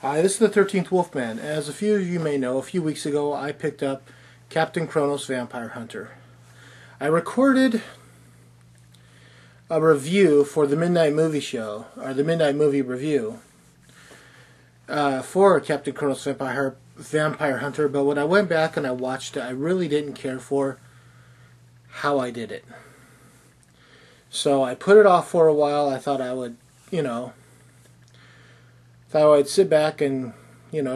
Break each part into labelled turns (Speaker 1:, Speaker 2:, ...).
Speaker 1: Hi, this is the 13th Wolfman. As a few of you may know, a few weeks ago I picked up Captain Kronos Vampire Hunter. I recorded a review for the Midnight Movie Show, or the Midnight Movie Review, for Captain Kronos Vampire Hunter, but when I went back and I watched it, I really didn't care for how I did it. So I put it off for a while. I thought I would, thought I'd sit back and,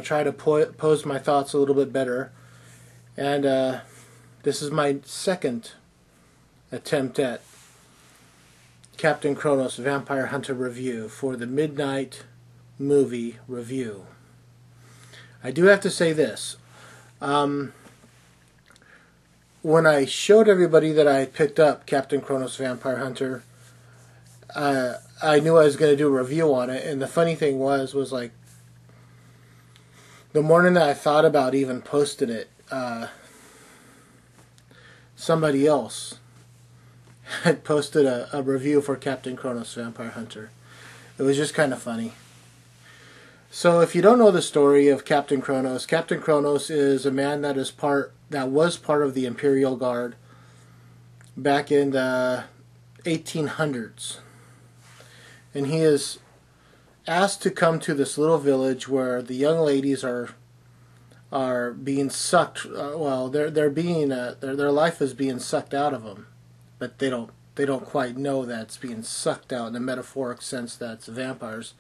Speaker 1: try to pose my thoughts a little bit better. And this is my second attempt at Captain Kronos Vampire Hunter review for the Midnight Movie Review. I do have to say this. When I showed everybody that I picked up Captain Kronos Vampire Hunter, I knew I was going to do a review on it, and the funny thing was like, the morning that I thought about even posting it, somebody else had posted a review for Captain Kronos Vampire Hunter. It was just kind of funny. So if you don't know the story of Captain Kronos is a man that was part of the Imperial Guard back in the 1800s. And he is asked to come to this little village where the young ladies are being sucked. Their life is being sucked out of them, but they don't quite know that it's being sucked out in a metaphoric sense that it's vampires.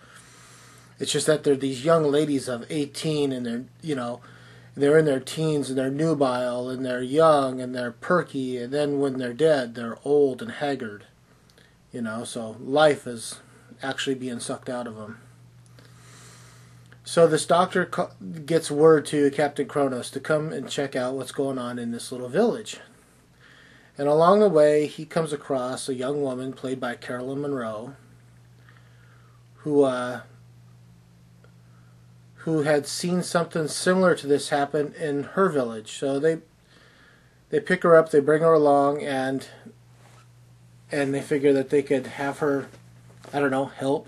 Speaker 1: It's just that they're these young ladies of 18, and they're in their teens, and they're nubile, and they're young, and they're perky, and then when they're dead, they're old and haggard. So life is actually being sucked out of them. So this doctor gets word to Captain Kronos to come and check out what's going on in this little village. And along the way, he comes across a young woman played by Carolyn Monroe, who had seen something similar to this happen in her village. So they pick her up, they bring her along, and they figure that they could have her, help.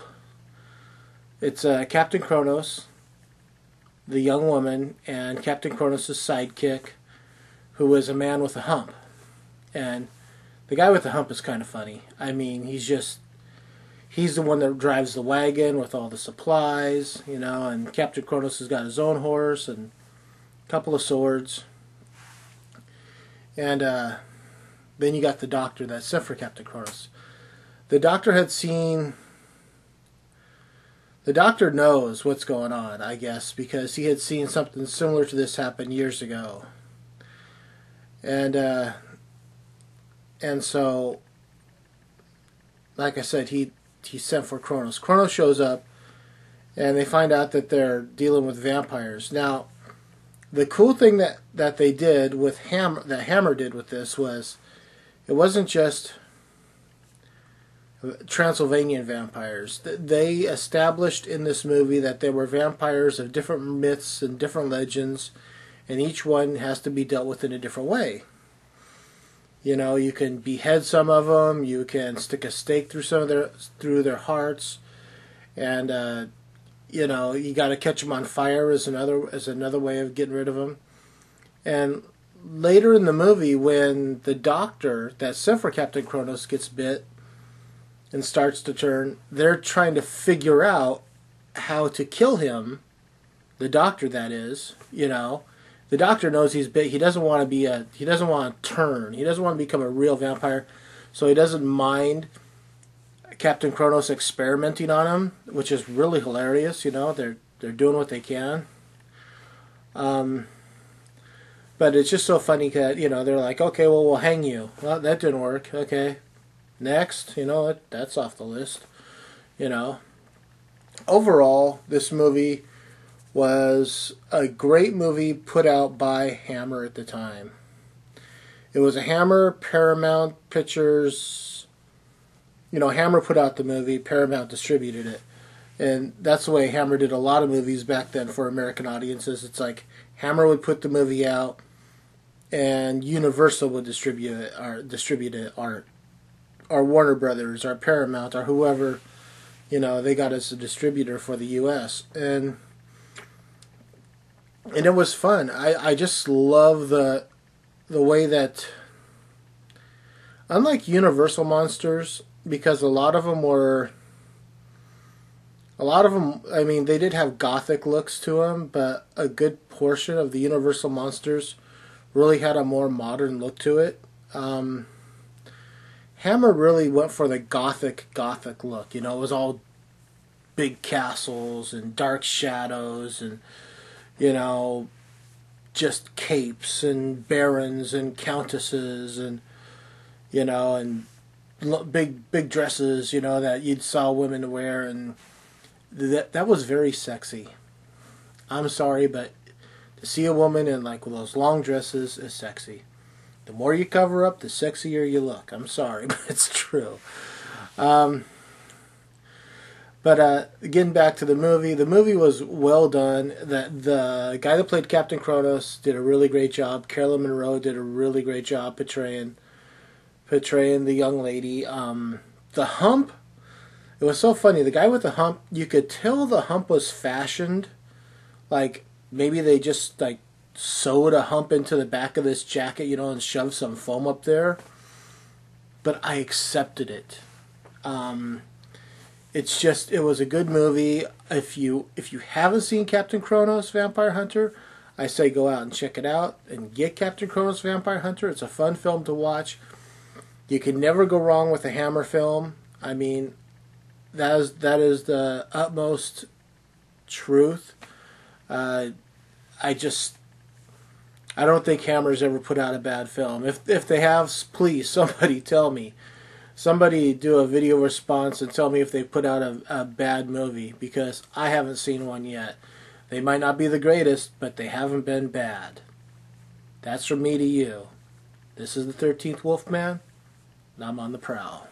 Speaker 1: It's Captain Kronos, the young woman, and Captain Kronos' sidekick, who is a man with a hump. And the guy with the hump is kind of funny. I mean, he's the one that drives the wagon with all the supplies, and Captain Kronos has got his own horse and a couple of swords. And then you got the doctor that's sent for Captain Kronos. The doctor knows what's going on, I guess, because he had seen something similar to this happen years ago. And so, like I said, he sent for Kronos. Kronos shows up, and they find out that they're dealing with vampires. Now, the cool thing that they did with that Hammer did with this was, it wasn't just Transylvanian vampires. They established in this movie that there were vampires of different myths and different legends, and each one has to be dealt with in a different way. You can behead some of them, you can stick a stake through their hearts, and you got to catch them on fire as another way of getting rid of them. And later in the movie, when the doctor that sent for Captain Kronos gets bit and starts to turn, they're trying to figure out how to kill him. The doctor, that is, the doctor knows he's bit. He doesn't want to he doesn't want to turn. He doesn't want to become a real vampire, so he doesn't mind Captain Kronos experimenting on him, which is really hilarious. They're doing what they can. But it's just so funny that, they're like, okay, well, we'll hang you. Well, that didn't work. Okay. Next, that's off the list. Overall, this movie was a great movie put out by Hammer at the time. It was a Hammer, Paramount Pictures. Hammer put out the movie, Paramount distributed it. And that's the way Hammer did a lot of movies back then for American audiences. It's like Hammer would put the movie out, and Universal would distribute it, or Warner Brothers, or Paramount, or whoever, they got as a distributor for the U.S. And And it was fun. I just love the way that, unlike Universal monsters, because a lot of them, I mean, they did have gothic looks to them, but a good portion of the Universal monsters really had a more modern look to it. Hammer really went for the gothic look. You know, it was all big castles and dark shadows and, you know, just capes and barons and countesses and, you know, and big dresses, you know, that you'd saw women wear, and that was very sexy. I'm sorry, but to see a woman in like those long dresses is sexy. The more you cover up, the sexier you look. I'm sorry, but it's true. But getting back to the movie was well done. The guy that played Captain Kronos did a really great job. Carolyn Monroe did a really great job portraying the young lady. The hump, it was so funny. The guy with the hump, you could tell the hump was fashioned. Like, maybe they just, like, sewed a hump into the back of this jacket, you know, and shoved some foam up there. But I accepted it. It's just, it was a good movie. If you haven't seen Captain Kronos Vampire Hunter, I say go out and check it out and get Captain Kronos Vampire Hunter. It's a fun film to watch. You can never go wrong with a Hammer film. I mean, that is the utmost truth. I don't think Hammer's ever put out a bad film. If they have, please, somebody tell me. Somebody do a video response and tell me if they put out a bad movie, because I haven't seen one yet. They might not be the greatest, but they haven't been bad. That's from me to you. This is the 13th Wolfman, and I'm on the prowl.